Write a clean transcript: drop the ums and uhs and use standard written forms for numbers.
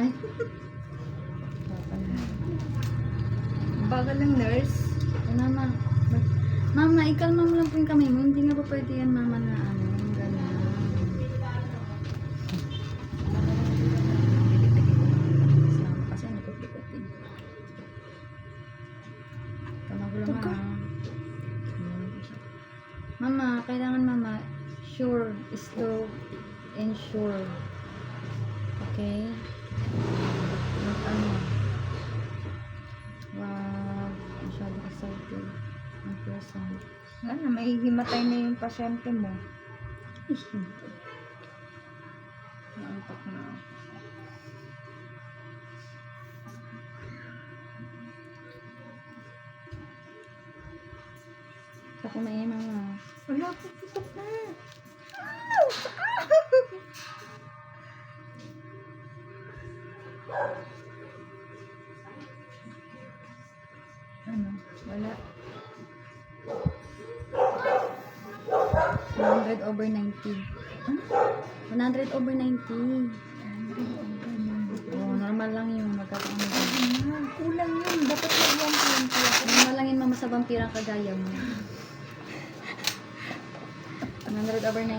Ay. Bagal lang, nurse. Ay, mama. Mama, ikalma mo lang po yung kamay mo. Hindi nga pa pwede yan, mama, na ano. Ganyan. Kasi ano ko pikutin. Kamay ko lang, mama. Mama, kailangan, mama, sure, slow, and sure. Okay? Ano? Wag masyado excited. Ang present. Ano, may himatay na yung pasyente mo. Naantok na. Sa kumain, mama. Wala, puputok na. Ano? Wala. 100/90. Ano? 100/90. Oh, normal lang yun. Magkakaano yun. Kulang yun. Dapat mag 120. Normal lang yun, mama, sa vampirang kagaya mo. 100/90.